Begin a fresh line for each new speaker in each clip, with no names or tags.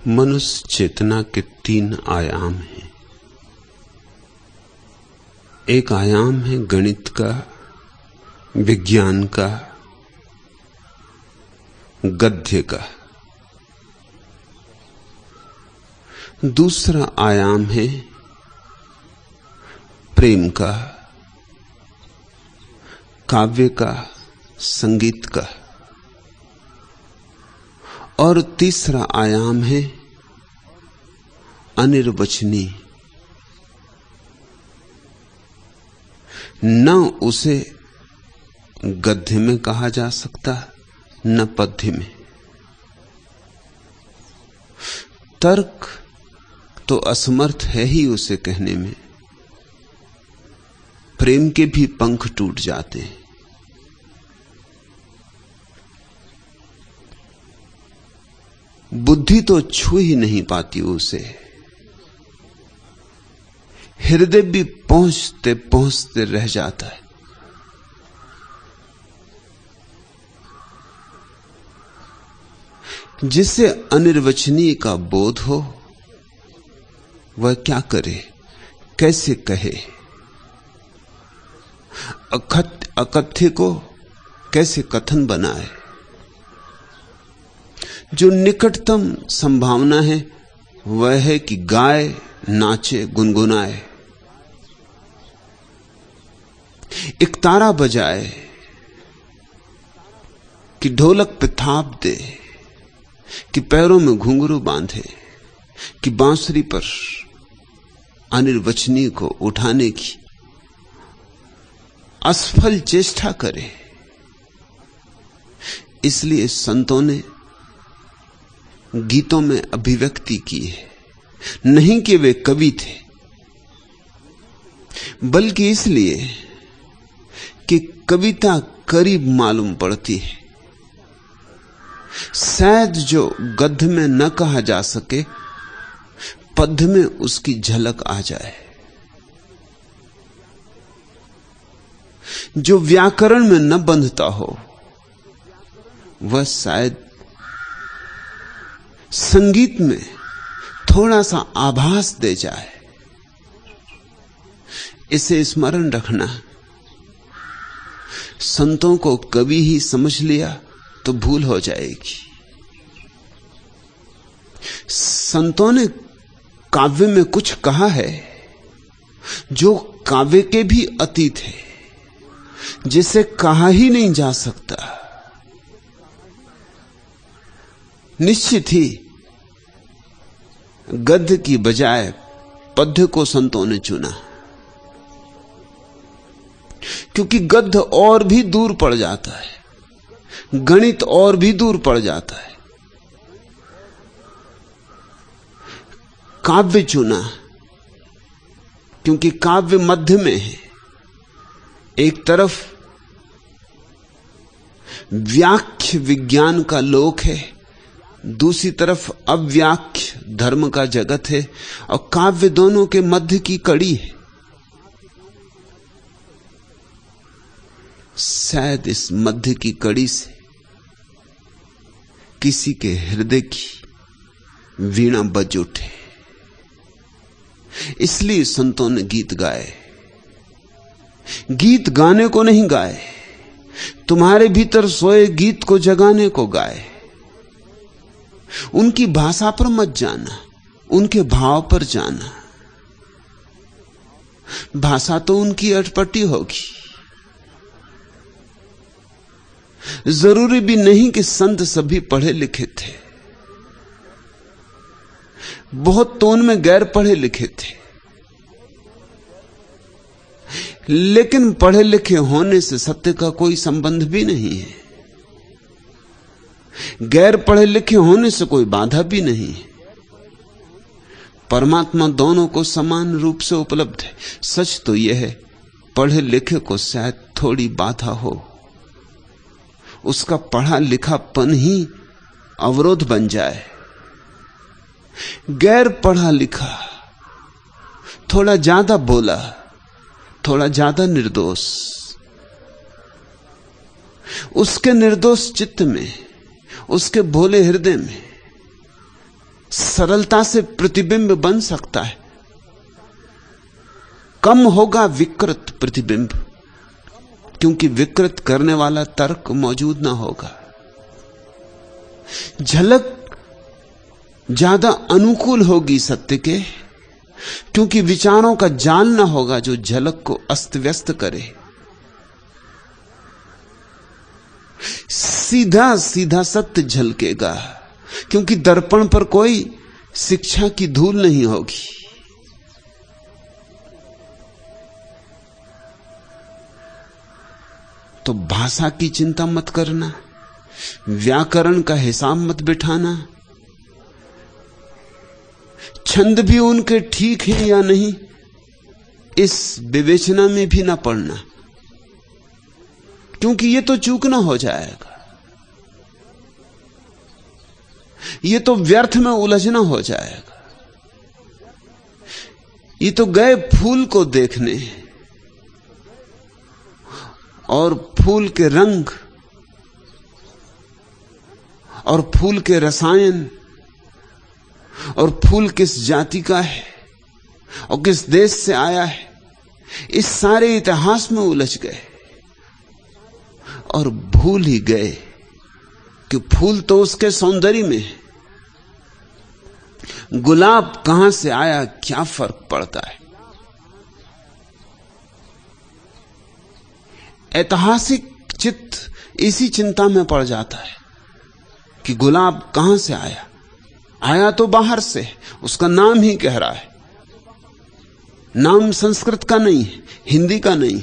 मनुष्य चेतना के 3 आयाम हैं। एक आयाम है गणित का, विज्ञान का, गद्य का। दूसरा आयाम है प्रेम का, काव्य का, संगीत का। और तीसरा आयाम है अनिर्वचनीय। न उसे गद्य में कहा जा सकता, न पद्य में। तर्क तो असमर्थ है ही उसे कहने में। प्रेम के भी पंख टूट जाते हैं। बुद्धि तो छू ही नहीं पाती उसे। हृदय भी पहुंचते पहुंचते रह जाता है। जिसे अनिर्वचनीय का बोध हो वह क्या करे, कैसे कहे, अकथ्य को कैसे कथन बनाए। जो निकटतम संभावना है वह है कि गाए, नाचे, गुनगुनाए, एक तारा बजाए, कि ढोलक पे थाप दे, कि पैरों में घुंघरू बांधे, कि बांसुरी पर अनिर्वचनीय को उठाने की असफल चेष्टा करे। इसलिए संतों ने गीतों में अभिव्यक्ति की है। नहीं कि वे कवि थे, बल्कि इसलिए कि कविता करीब मालूम पड़ती है। शायद जो गद्य में न कहा जा सके, पद्य में उसकी झलक आ जाए। जो व्याकरण में न बंधता हो वह शायद संगीत में थोड़ा सा आभास दे जाए। इसे स्मरण रखना। संतों को कवि ही समझ लिया तो भूल हो जाएगी। संतों ने काव्य में कुछ कहा है जो काव्य के भी अतीत है, जिसे कहा ही नहीं जा सकता। निश्चित ही गद्य की बजाय पद्य को संतों ने चुना, क्योंकि गद्य और भी दूर पड़ जाता है, गणित और भी दूर पड़ जाता है। काव्य चुना क्योंकि काव्य मध्य में है। एक तरफ व्याख्य विज्ञान का लोक है, दूसरी तरफ अव्याख्य धर्म का जगत है, और काव्य दोनों के मध्य की कड़ी है। शायद इस मध्य की कड़ी से किसी के हृदय की वीणा बज उठे। इसलिए संतों ने गीत गाए। गीत गाने को नहीं गाए, तुम्हारे भीतर सोए गीत को जगाने को गाए। उनकी भाषा पर मत जाना, उनके भाव पर जाना। भाषा तो उनकी अटपटी होगी। जरूरी भी नहीं कि संत सभी पढ़े लिखे थे। बहुत तो उनमें गैर पढ़े लिखे थे, लेकिन पढ़े लिखे होने से सत्य का कोई संबंध भी नहीं है। गैर पढ़े लिखे होने से कोई बाधा भी नहीं है। परमात्मा दोनों को समान रूप से उपलब्ध है। सच तो यह है, पढ़े लिखे को शायद थोड़ी बाधा हो, उसका पढ़ा लिखापन ही अवरोध बन जाए। गैर पढ़ा लिखा थोड़ा ज्यादा बोला, थोड़ा ज्यादा निर्दोष, उसके निर्दोष चित्त में, उसके भोले हृदय में सरलता से प्रतिबिंब बन सकता है। कम होगा विकृत प्रतिबिंब, क्योंकि विकृत करने वाला तर्क मौजूद ना होगा। झलक ज्यादा अनुकूल होगी सत्य के, क्योंकि विचारों का जाल ना होगा जो झलक को अस्त व्यस्त करे। सीधा सीधा सत्य झलकेगा, क्योंकि दर्पण पर कोई शिक्षा की धूल नहीं होगी। तो भाषा की चिंता मत करना, व्याकरण का हिसाब मत बिठाना, छंद भी उनके ठीक हैं या नहीं इस विवेचना में भी ना पड़ना, क्योंकि ये तो चूकना हो जाएगा, ये तो व्यर्थ में उलझना हो जाएगा। ये तो गए फूल को देखने और फूल के रंग और फूल के रसायन और फूल किस जाति का है और किस देश से आया है, इस सारे इतिहास में उलझ गए और भूल ही गए कि फूल तो उसके सौंदर्य में है। गुलाब कहां से आया क्या फर्क पड़ता है। ऐतिहासिक चित्त इसी चिंता में पड़ जाता है कि गुलाब कहां से आया। आया तो बाहर से, उसका नाम ही कह रहा है। नाम संस्कृत का नहीं है, हिंदी का नहीं।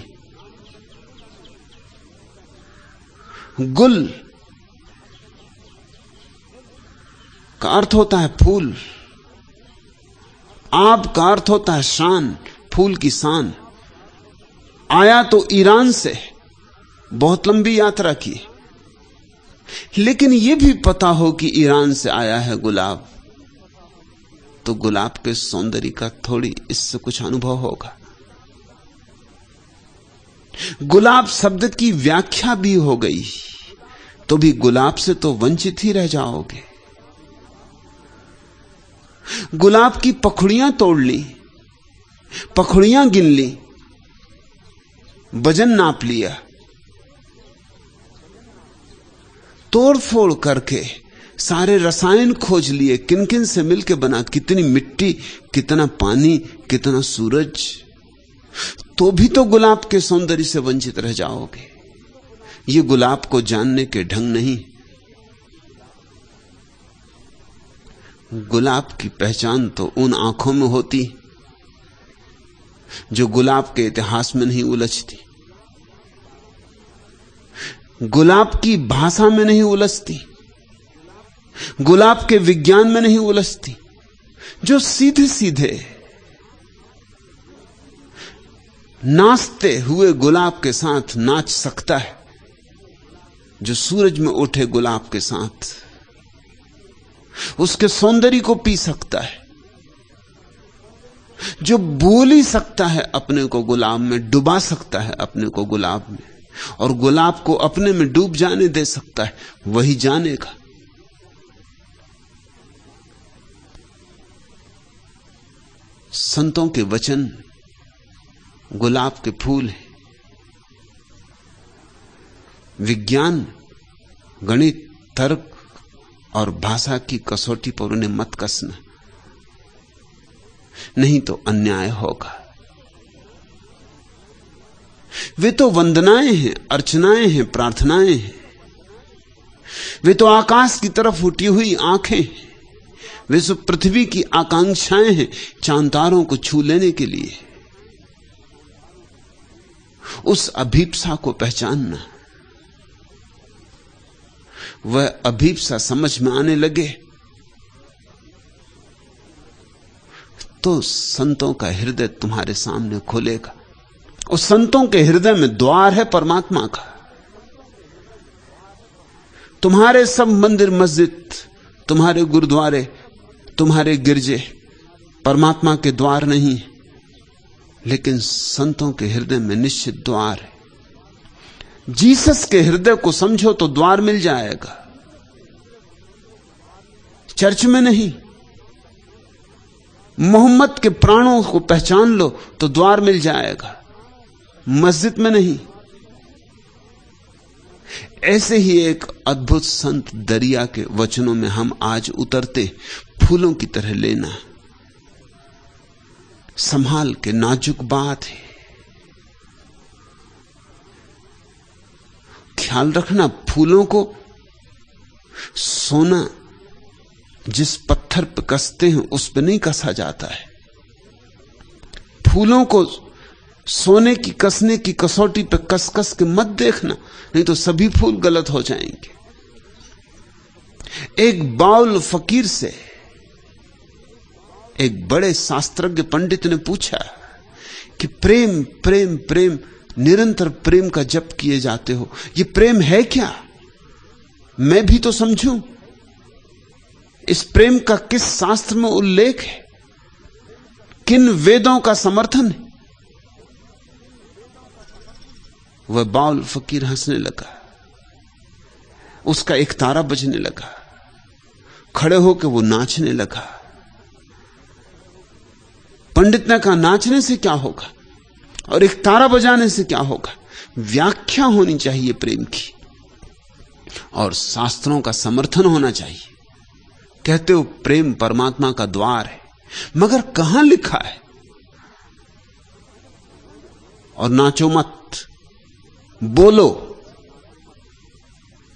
गुल का अर्थ होता है फूल, आब का अर्थ होता है शान, फूल की शान। आया तो ईरान से, बहुत लंबी यात्रा की, लेकिन यह भी पता हो कि ईरान से आया है गुलाब, तो गुलाब के सौंदर्य का थोड़ी इससे कुछ अनुभव होगा। गुलाब शब्द की व्याख्या भी हो गई तो भी गुलाब से तो वंचित ही रह जाओगे। गुलाब की पखुड़ियां तोड़ ली, पखुड़ियां गिन ली, वजन नाप लिया, तोड़ फोड़ करके सारे रसायन खोज लिए, किन किन से मिलके बना, कितनी मिट्टी, कितना पानी, कितना सूरज, तो भी तो गुलाब के सौंदर्य से वंचित रह जाओगे। ये गुलाब को जानने के ढंग नहीं। गुलाब की पहचान तो उन आंखों में होती जो गुलाब के इतिहास में नहीं उलझती, गुलाब की भाषा में नहीं उलझती, गुलाब के विज्ञान में नहीं उलझती, जो सीधे सीधे नाचते हुए गुलाब के साथ नाच सकता है, जो सूरज में उठे गुलाब के साथ उसके सौंदर्य को पी सकता है, जो भूल ही सकता है अपने को गुलाब में, डुबा सकता है अपने को गुलाब में, और गुलाब को अपने में डूब जाने दे सकता है, वही जानेगा। संतों के वचन गुलाब के फूल हैं। विज्ञान, गणित, तर्क और भाषा की कसौटी पर उन्हें मत कसना, नहीं तो अन्याय होगा। वे तो वंदनाएं हैं, अर्चनाएं हैं, प्रार्थनाएं हैं। वे तो आकाश की तरफ उठी हुई आंखें हैं। वे सब पृथ्वी की आकांक्षाएं हैं, चांद तारों को छू लेने के लिए। उस अभीप्सा को पहचानना, वह अभीप्सा समझ में आने लगे तो संतों का हृदय तुम्हारे सामने खोलेगा। उस संतों के हृदय में द्वार है परमात्मा का। तुम्हारे सब मंदिर मस्जिद, तुम्हारे गुरुद्वारे, तुम्हारे गिरजे परमात्मा के द्वार नहीं, लेकिन संतों के हृदय में निश्चित द्वार है। जीसस के हृदय को समझो तो द्वार मिल जाएगा। चर्च में नहीं, मोहम्मद के प्राणों को पहचान लो तो द्वार मिल जाएगा, मस्जिद में नहीं। ऐसे ही एक अद्भुत संत दरिया के वचनों में हम आज उतरते, फूलों की तरह लेना, संभाल के, नाजुक बात है, ख्याल रखना। फूलों को सोना जिस पत्थर पर कसते हैं उस पर नहीं कसा जाता है। फूलों को सोने की कसने की कसौटी पे कस कस के मत देखना, नहीं तो सभी फूल गलत हो जाएंगे। एक बाउल फकीर से एक बड़े शास्त्रज्ञ पंडित ने पूछा कि प्रेम प्रेम प्रेम, निरंतर प्रेम का जप किए जाते हो, ये प्रेम है क्या? मैं भी तो समझूं, इस प्रेम का किस शास्त्र में उल्लेख है, किन वेदों का समर्थन है? वह बाउल फकीर हंसने लगा, उसका एक तारा बजने लगा, खड़े होकर वो नाचने लगा। पंडित ने कहा, नाचने से क्या होगा और एक तारा बजाने से क्या होगा? व्याख्या होनी चाहिए प्रेम की और शास्त्रों का समर्थन होना चाहिए। कहते हो प्रेम परमात्मा का द्वार है, मगर कहां लिखा है? और नाचो मत, बोलो,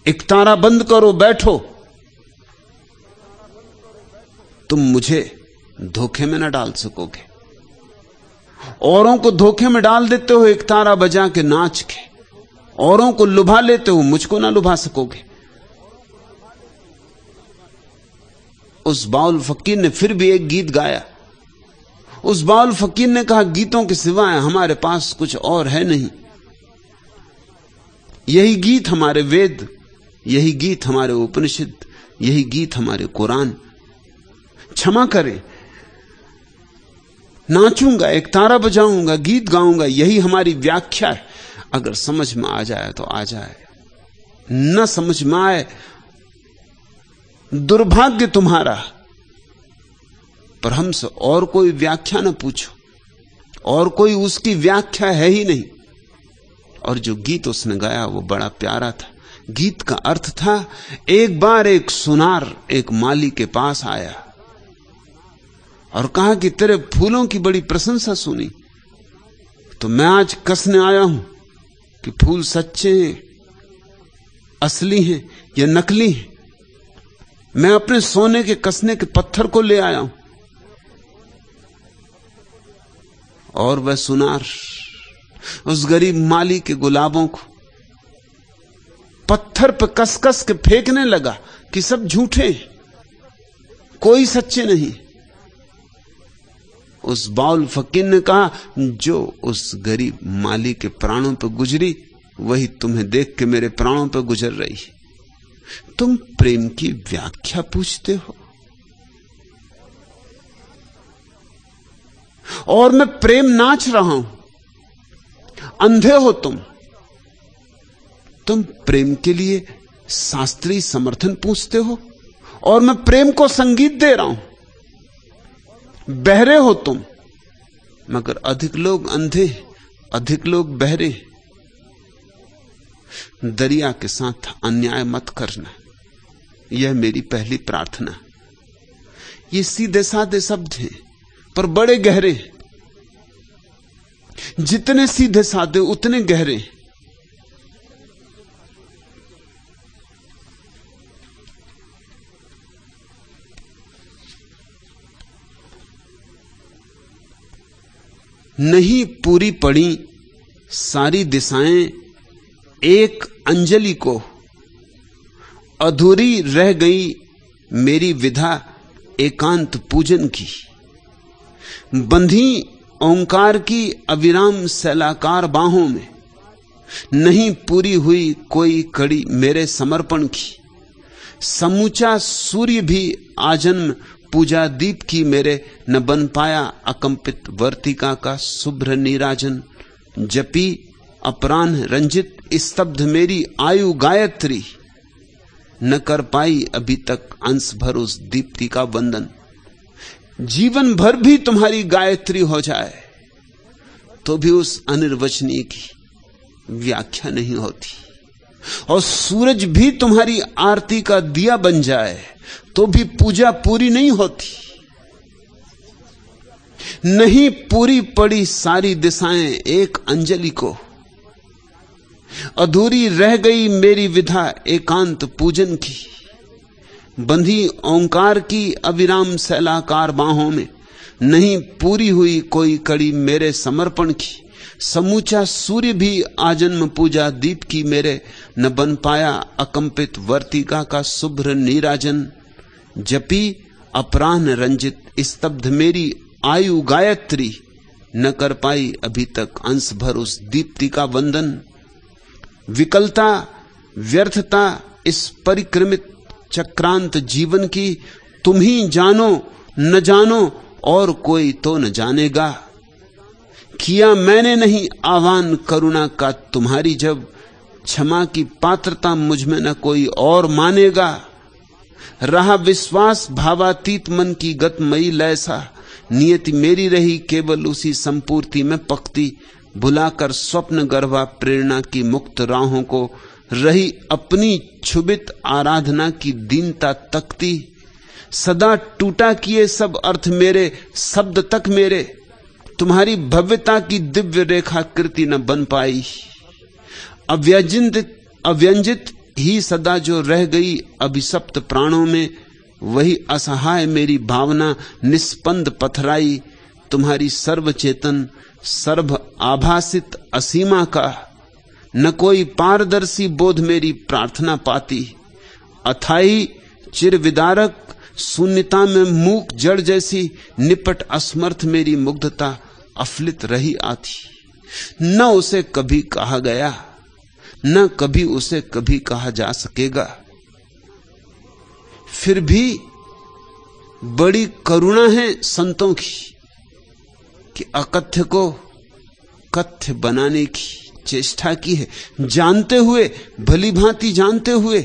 एक तारा बंद करो, बैठो। तुम मुझे धोखे में न डाल सकोगे। औरों को धोखे में डाल देते हो एक तारा बजा के, नाच के, औरों को लुभा लेते हो, मुझको ना लुभा सकोगे। उस बाउल फकीर ने फिर भी एक गीत गाया। उस बाउल फकीर ने कहा, गीतों के सिवाय हमारे पास कुछ और है नहीं। यही गीत हमारे वेद, यही गीत हमारे उपनिषद, यही गीत हमारे कुरान। क्षमा करें, नाचूंगा, एक तारा बजाऊंगा, गीत गाऊंगा, यही हमारी व्याख्या है। अगर समझ में आ जाए तो आ जाए, न समझ में आए दुर्भाग्य तुम्हारा। पर हमसे और कोई व्याख्या न पूछो, और कोई उसकी व्याख्या है ही नहीं। और जो गीत उसने गाया वो बड़ा प्यारा था। गीत का अर्थ था, एक बार एक सुनार एक माली के पास आया और कहा कि तेरे फूलों की बड़ी प्रशंसा सुनी, तो मैं आज कसने आया हूं कि फूल सच्चे हैं, असली हैं या नकली हैं। मैं अपने सोने के कसने के पत्थर को ले आया हूं। और वह सुनार उस गरीब माली के गुलाबों को पत्थर पर कस कस के फेंकने लगा कि सब झूठे, कोई सच्चे नहीं। उस बाउल फकीर ने कहा, जो उस गरीब माली के प्राणों पर गुजरी वही तुम्हें देख के मेरे प्राणों पर गुजर रही है। तुम प्रेम की व्याख्या पूछते हो और मैं प्रेम नाच रहा हूं। अंधे हो तुम प्रेम के लिए शास्त्रीय समर्थन पूछते हो और मैं प्रेम को संगीत दे रहा हूं। बहरे हो तुम, मगर अधिक लोग अंधे, अधिक लोग बहरे। दरिया के साथ अन्याय मत करना, यह मेरी पहली प्रार्थना। ये सीधे साधे शब्द हैं पर बड़े गहरे। जितने सीधे साधे उतने गहरे। नहीं पूरी पड़ी सारी दिशाएं एक अंजलि को, अधूरी रह गई मेरी विधा एकांत पूजन की। बंधी ओंकार की अविराम सैलाकार बाहों में, नहीं पूरी हुई कोई कड़ी मेरे समर्पण की। समूचा सूर्य भी आजन्म पूजा दीप की मेरे, न बन पाया अकंपित वर्तिका का शुभ्र नीराजन। जपी अपराह्न रंजित स्तब्ध मेरी आयु गायत्री, न कर पाई अभी तक अंश भर उस दीप्ति का वंदन। जीवन भर भी तुम्हारी गायत्री हो जाए तो भी उस अनिर्वचनीय की व्याख्या नहीं होती, और सूरज भी तुम्हारी आरती का दिया बन जाए तो भी पूजा पूरी नहीं होती। नहीं पूरी पड़ी सारी दिशाएं एक अंजलि को, अधूरी रह गई मेरी विधा एकांत पूजन की। बंधी ओंकार की अविराम शैलाकार बाहों में, नहीं पूरी हुई कोई कड़ी मेरे समर्पण की। समूचा सूर्य भी आजन्म पूजा दीप की मेरे, न बन पाया अकंपित वर्तिका का शुभ्र नीराजन। जपी अपराह्न रंजित स्तब्ध मेरी आयु गायत्री, न कर पाई अभी तक अंश भर उस दीप्ति का वंदन। विकलता व्यर्थता इस परिक्रमित चक्रांत जीवन की, तुम ही जानो न जानो और कोई तो न जानेगा। किया मैंने नहीं आह्वान करुणा का तुम्हारी, जब क्षमा की पात्रता मुझ में न कोई और मानेगा। रहा विश्वास भावातीत मन की गतमयी लैसा, नियति मेरी रही केवल उसी संपूर्ति में पकती। भुलाकर स्वप्न गर्भा प्रेरणा की मुक्त राहों को, रही अपनी क्षुभित आराधना की दीनता तकती। सदा टूटा किए सब अर्थ मेरे शब्द तक मेरे, तुम्हारी भव्यता की दिव्य रेखा कृति न बन पाई। अव्यंजित ही सदा जो रह गई अभिशप्त प्राणों में, वही असहाय मेरी भावना निस्पंद पथराई। तुम्हारी सर्वचेतन सर्व आभासित असीमा का, न कोई पारदर्शी बोध मेरी प्रार्थना पाती। अथाई चिर विदारक शून्यता में मूक जड़ जैसी, निपट असमर्थ मेरी मुग्धता अफलित रही आती। न उसे कभी कहा गया, न कभी उसे कभी कहा जा सकेगा। फिर भी बड़ी करुणा है संतों की कि अकथ्य को कथ्य बनाने की चेष्टा की है, जानते हुए, भली भांति जानते हुए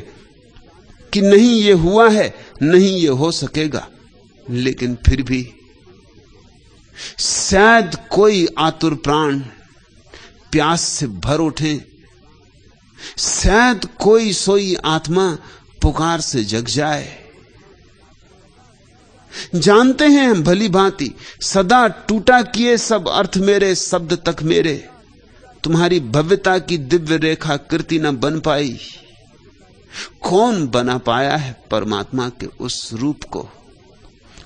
कि नहीं ये हुआ है, नहीं ये हो सकेगा, लेकिन फिर भी शायद कोई आतुर प्राण प्यास से भर उठे, शायद कोई सोई आत्मा पुकार से जग जाए। जानते हैं हम भली भांति, सदा टूटा किए सब अर्थ मेरे शब्द तक मेरे, तुम्हारी भव्यता की दिव्य रेखा कृति न बन पाई। कौन बना पाया है परमात्मा के उस रूप को?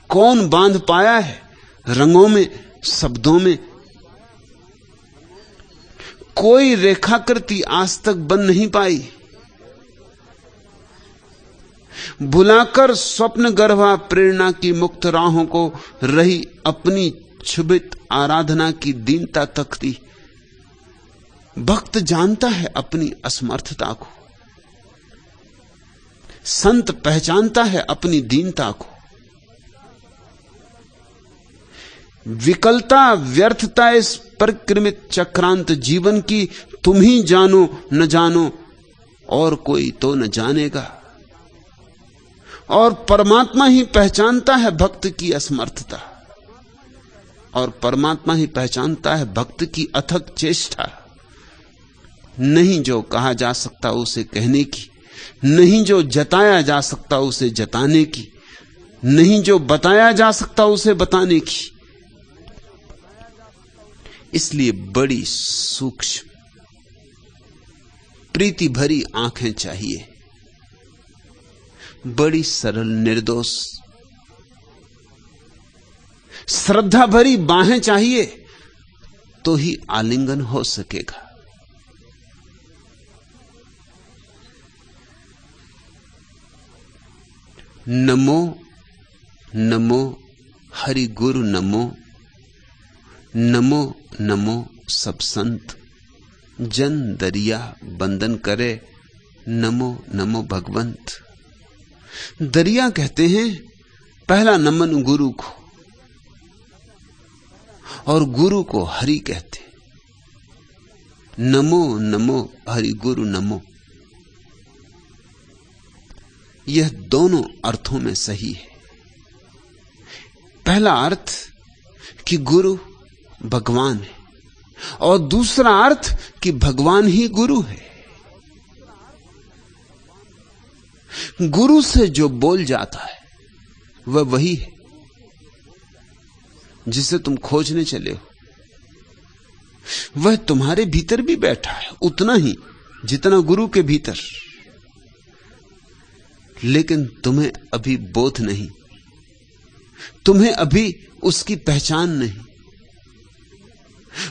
कौन बांध पाया है रंगों में, शब्दों में? कोई रेखाकृति आज तक बन नहीं पाई। भुलाकर स्वप्न गर्भा प्रेरणा की मुक्त राहों को, रही अपनी क्षुभित आराधना की दीनता तकती। भक्त जानता है अपनी असमर्थता को, संत पहचानता है अपनी दीनता को। विकलता व्यर्थता इस परिक्रमित चक्रांत जीवन की, तुम ही जानो न जानो और कोई तो न जानेगा। और परमात्मा ही पहचानता है भक्त की असमर्थता, और परमात्मा ही पहचानता है भक्त की अथक चेष्टा। नहीं जो कहा जा सकता उसे कहने की, नहीं जो जताया जा सकता उसे जताने की, नहीं जो बताया जा सकता उसे बताने की। इसलिए बड़ी सूक्ष्म प्रीति भरी आंखें चाहिए, बड़ी सरल निर्दोष श्रद्धा भरी बाहें चाहिए, तो ही आलिंगन हो सकेगा। नमो नमो हरि गुरु नमो, नमो नमो सब संत जन दरिया बंदन करे, नमो नमो भगवंत। दरिया कहते हैं पहला नमन गुरु को, और गुरु को हरि कहते। नमो नमो हरि गुरु नमो, यह दोनों अर्थों में सही है। पहला अर्थ कि गुरु भगवान है, और दूसरा अर्थ कि भगवान ही गुरु है। गुरु से जो बोल जाता है वह वही है जिसे तुम खोजने चले हो। वह तुम्हारे भीतर भी बैठा है, उतना ही जितना गुरु के भीतर, लेकिन तुम्हें अभी बोध नहीं, तुम्हें अभी उसकी पहचान नहीं।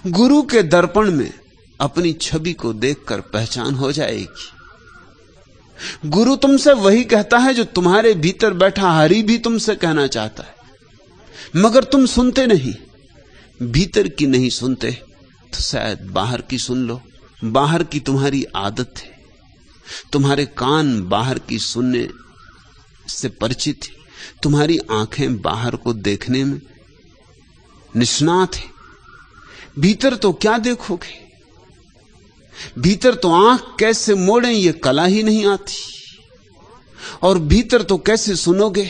गुरु के दर्पण में अपनी छवि को देखकर पहचान हो जाएगी। गुरु तुमसे वही कहता है जो तुम्हारे भीतर बैठा हरि भी तुमसे कहना चाहता है, मगर तुम सुनते नहीं। भीतर की नहीं सुनते तो शायद बाहर की सुन लो। बाहर की तुम्हारी आदत है, तुम्हारे कान बाहर की सुनने से परिचित है, तुम्हारी आंखें बाहर को देखने में निष्णात है। भीतर तो क्या देखोगे? भीतर तो आंख कैसे मोड़ें ये कला ही नहीं आती, और भीतर तो कैसे सुनोगे?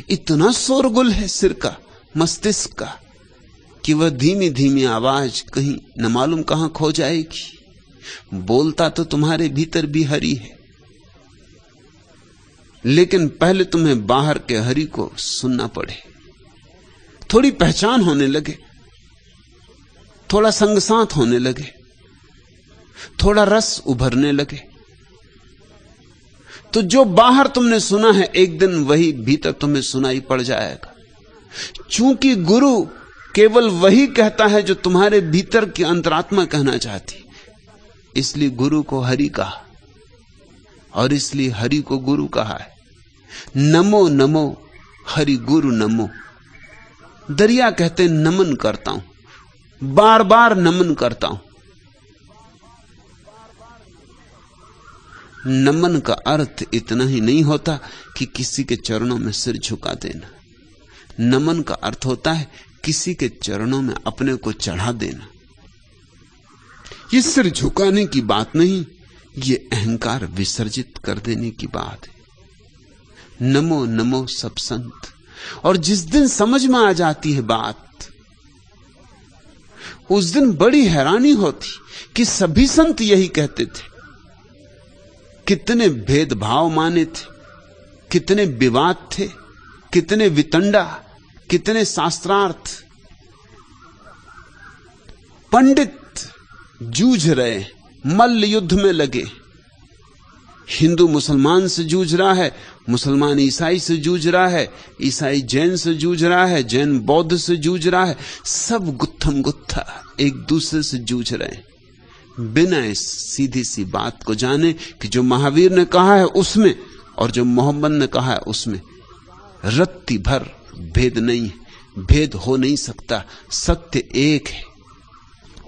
इतना शोरगुल है सिर का, मस्तिष्क का, कि वह धीमी धीमी आवाज कहीं न मालूम कहां खो जाएगी। बोलता तो तुम्हारे भीतर भी हरि है, लेकिन पहले तुम्हें बाहर के हरि को सुनना पड़े, थोड़ी पहचान होने लगे, थोड़ा संगसांत होने लगे, थोड़ा रस उभरने लगे, तो जो बाहर तुमने सुना है एक दिन वही भीतर तुम्हें सुनाई पड़ जाएगा। चूंकि गुरु केवल वही कहता है जो तुम्हारे भीतर की अंतरात्मा कहना चाहती, इसलिए गुरु को हरि कहा, और इसलिए हरि को गुरु कहा है। नमो नमो हरि गुरु नमो। दरिया कहते नमन करता हूं, बार बार नमन करता हूं। नमन का अर्थ इतना ही नहीं होता कि किसी के चरणों में सिर झुका देना। नमन का अर्थ होता है किसी के चरणों में अपने को चढ़ा देना। ये सिर झुकाने की बात नहीं, ये अहंकार विसर्जित कर देने की बात है। नमो नमो सब संत। और जिस दिन समझ में आ जाती है बात, उस दिन बड़ी हैरानी होती कि सभी संत यही कहते थे। कितने भेदभाव माने थे, कितने विवाद थे, कितने वितंडा, कितने शास्त्रार्थ। पंडित जूझ रहे, मल्ल युद्ध में लगे। हिंदू मुसलमान से जूझ रहा है, मुसलमान ईसाई से जूझ रहा है, ईसाई जैन से जूझ रहा है, जैन बौद्ध से जूझ रहा है। सब गुत्थम गुत्था एक दूसरे से जूझ रहे हैं, बिना इस सीधी सी बात को जाने कि जो महावीर ने कहा है उसमें और जो मोहम्मद ने कहा है उसमें रत्ती भर भेद नहीं है, भेद हो नहीं सकता। सत्य एक है।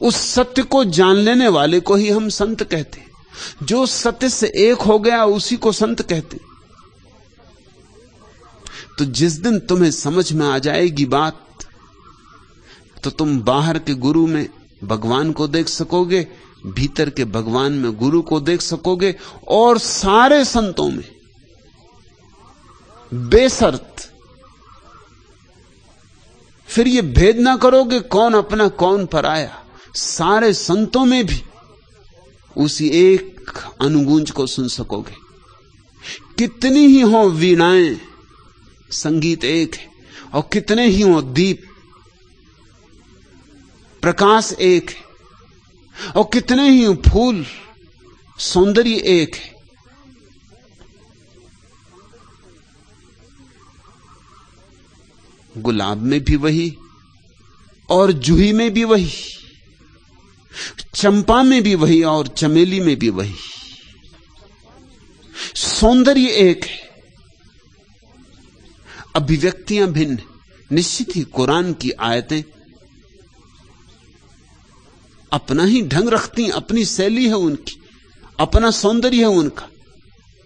उस सत्य को जान लेने वाले को ही हम संत कहते। जो सत्य से एक हो गया उसी को संत कहते। तो जिस दिन तुम्हें समझ में आ जाएगी बात, तो तुम बाहर के गुरु में भगवान को देख सकोगे, भीतर के भगवान में गुरु को देख सकोगे, और सारे संतों में बेशर्त। फिर ये भेद ना करोगे कौन अपना कौन पराया। सारे संतों में भी उसी एक अनुगूंज को सुन सकोगे। कितनी ही हो वीणाएं, संगीत एक है, और कितने ही हो दीप, प्रकाश एक है, और कितने ही फूल, सौंदर्य एक है। गुलाब में भी वही, और जूही में भी वही, चंपा में भी वही, और चमेली में भी वही। सौंदर्य एक है, अभिव्यक्तियां भिन्न। निश्चित ही कुरान की आयतें अपना ही ढंग रखती, अपनी शैली है उनकी, अपना सौंदर्य है उनका।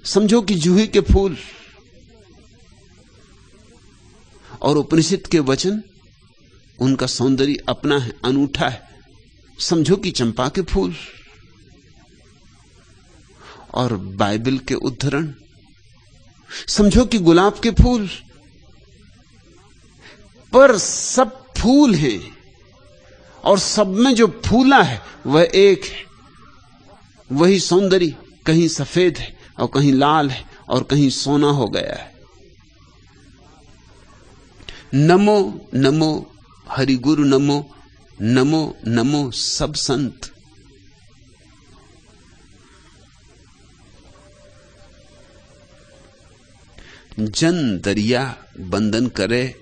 समझो कि जूही के फूल, और उपनिषद के वचन, उनका सौंदर्य अपना है, अनूठा है। समझो कि चंपा के फूल, और बाइबल के उद्धरण। समझो कि गुलाब के फूल। पर सब फूल हैं और सब में जो फूला है वह एक है। वही सौंदर्य कहीं सफेद है और कहीं लाल है और कहीं सोना हो गया है। नमो नमो हरि गुरु नमो, नमो नमो सब संत। जन दरिया बंधन करे,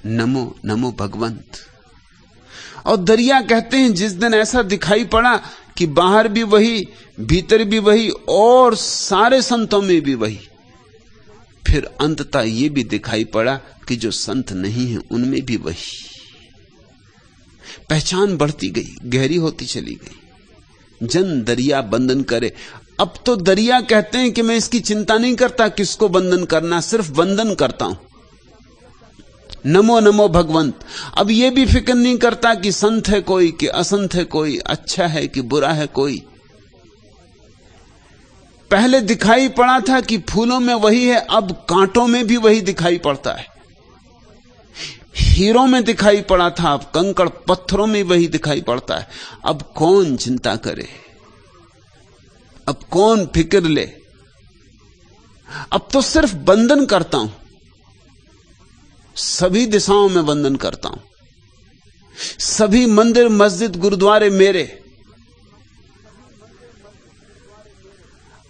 नमो नमो भगवंत। और दरिया कहते हैं जिस दिन ऐसा दिखाई पड़ा कि बाहर भी वही, भीतर भी वही और सारे संतों में भी वही, फिर अंततः ये भी दिखाई पड़ा कि जो संत नहीं है उनमें भी वही। पहचान बढ़ती गई, गहरी होती चली गई। जन दरिया बंधन करे। अब तो दरिया कहते हैं कि मैं इसकी चिंता नहीं करता किसको बंधन करना, सिर्फ बंधन करता हूं। नमो नमो भगवंत। अब यह भी फिक्र नहीं करता कि संत है कोई कि असंत है कोई, अच्छा है कि बुरा है कोई। पहले दिखाई पड़ा था कि फूलों में वही है, अब कांटों में भी वही दिखाई पड़ता है। हीरों में दिखाई पड़ा था, अब कंकड़ पत्थरों में वही दिखाई पड़ता है। अब कौन चिंता करे, अब कौन फिक्र ले। अब तो सिर्फ बंधन करता हूं, सभी दिशाओं में बंधन करता हूं। सभी मंदिर मस्जिद गुरुद्वारे मेरे।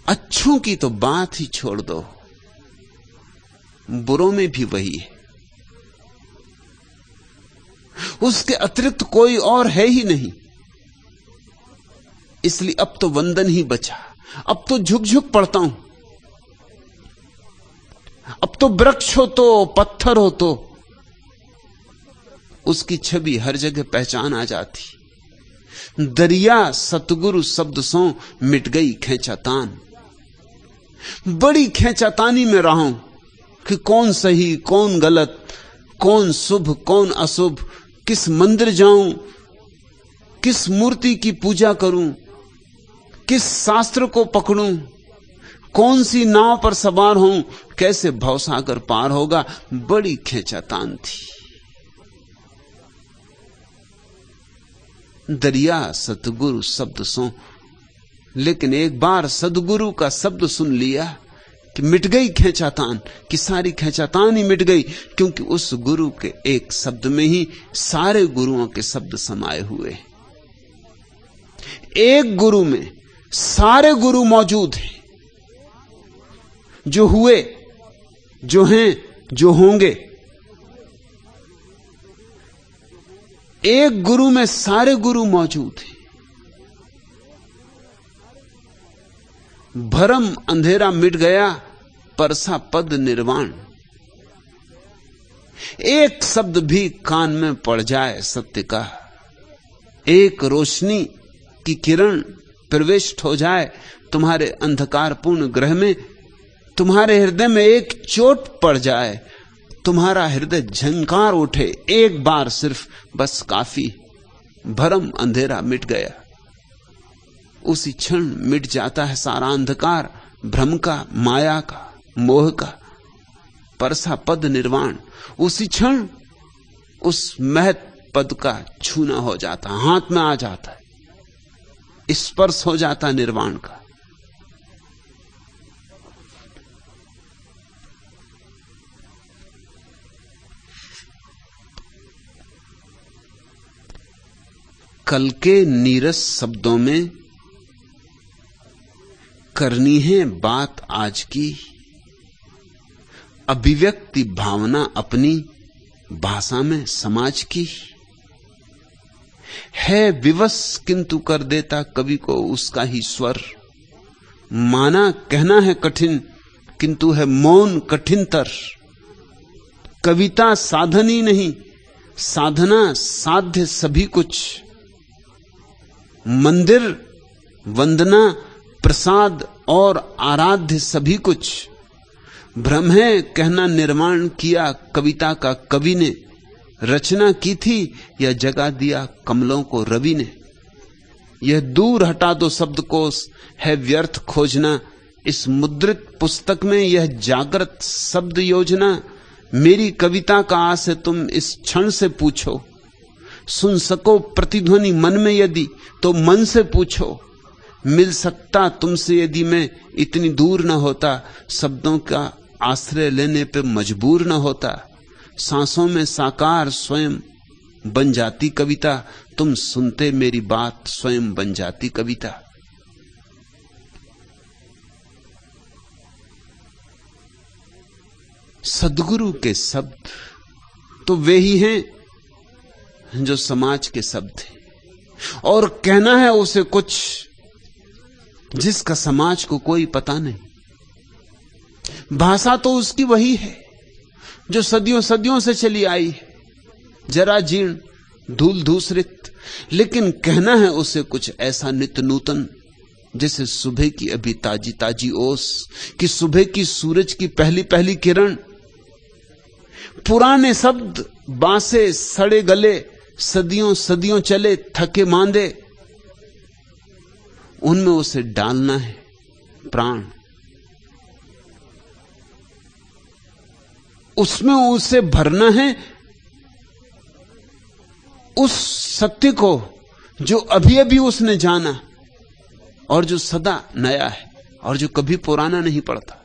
अच्छों की तो बात ही छोड़ दो, बुरों में भी वही है। उसके अतिरिक्त कोई और है ही नहीं। इसलिए अब तो वंदन ही बचा। अब तो झुक झुक पड़ता हूं। अब तो वृक्ष हो तो पत्थर हो तो उसकी छवि हर जगह पहचान आ जाती। दरिया सतगुरु शब्द सो मिट गई खेचातान। बड़ी खेचातानी में रहा हूं कि कौन सही कौन गलत, कौन शुभ कौन अशुभ, किस मंदिर जाऊं, किस मूर्ति की पूजा करूं, किस शास्त्र को पकड़ूं, कौन सी नाव पर सवार हूं, कैसे भवसागर पार होगा। बड़ी खेचातान थी। दरिया सतगुरु शब्द सो, लेकिन एक बार सदगुरु का शब्द सुन लिया कि मिट गई खेचातान, कि सारी खेचातान ही मिट गई, क्योंकि उस गुरु के एक शब्द में ही सारे गुरुओं के शब्द समाये हुए। एक गुरु में सारे गुरु मौजूद हैं, जो हुए, जो हैं, जो होंगे। एक गुरु में सारे गुरु मौजूद हैं। भरम अंधेरा मिट गया, परसा पद निर्वाण। एक शब्द भी कान में पड़ जाए सत्य का, एक रोशनी की किरण प्रविष्ट हो जाए तुम्हारे अंधकारपूर्ण ग्रह में, तुम्हारे हृदय में एक चोट पड़ जाए, तुम्हारा हृदय झंकार उठे एक बार सिर्फ, बस काफी। भरम अंधेरा मिट गया। उसी क्षण मिट जाता है सारा अंधकार, भ्रम का, माया का, मोह का। परसा पद निर्वाण। उसी क्षण उस महत पद का छूना हो जाता, हाथ में आ जाता है, स्पर्श हो जाता निर्वाण का। कल के नीरस शब्दों में करनी है बात आज की, अभिव्यक्ति भावना अपनी भाषा में समाज की। है विवश किंतु कर देता कवि को उसका ही स्वर। माना कहना है कठिन किंतु है मौन कठिनतर। कविता साधन ही नहीं, साधना साध्य सभी कुछ। मंदिर, वंदना, प्रसाद और आराध्य सभी कुछ। भ्रम है कहना निर्माण किया कविता का कवि ने। रचना की थी या जगा दिया कमलों को रवि ने। यह दूर हटा दो शब्दकोश, है व्यर्थ खोजना। इस मुद्रित पुस्तक में यह जागृत शब्द योजना। मेरी कविता का आस है तुम इस क्षण से पूछो, सुन सको प्रतिध्वनि मन में यदि तो मन से पूछो, मिल सकता तुमसे यदि मैं इतनी दूर न होता, शब्दों का आश्रय लेने पे मजबूर न होता, सांसों में साकार स्वयं बन जाती कविता, तुम सुनते मेरी बात स्वयं बन जाती कविता। सद्गुरु के शब्द तो वे ही हैं जो समाज के शब्द हैं, और कहना है उसे कुछ जिसका समाज को कोई पता नहीं। भाषा तो उसकी वही है जो सदियों सदियों से चली आई है, जरा जीर्ण धूल धूसरित, लेकिन कहना है उसे कुछ ऐसा नित्य नूतन जैसे सुबह की अभी ताजी ताजी ओस, कि सुबह की सूरज की पहली पहली किरण। पुराने शब्द बांसे सड़े गले, सदियों सदियों चले थके मांदे, उनमें उसे डालना है प्राण, उसमें उसे भरना है उस सत्य को जो अभी अभी उसने जाना और जो सदा नया है और जो कभी पुराना नहीं पड़ता।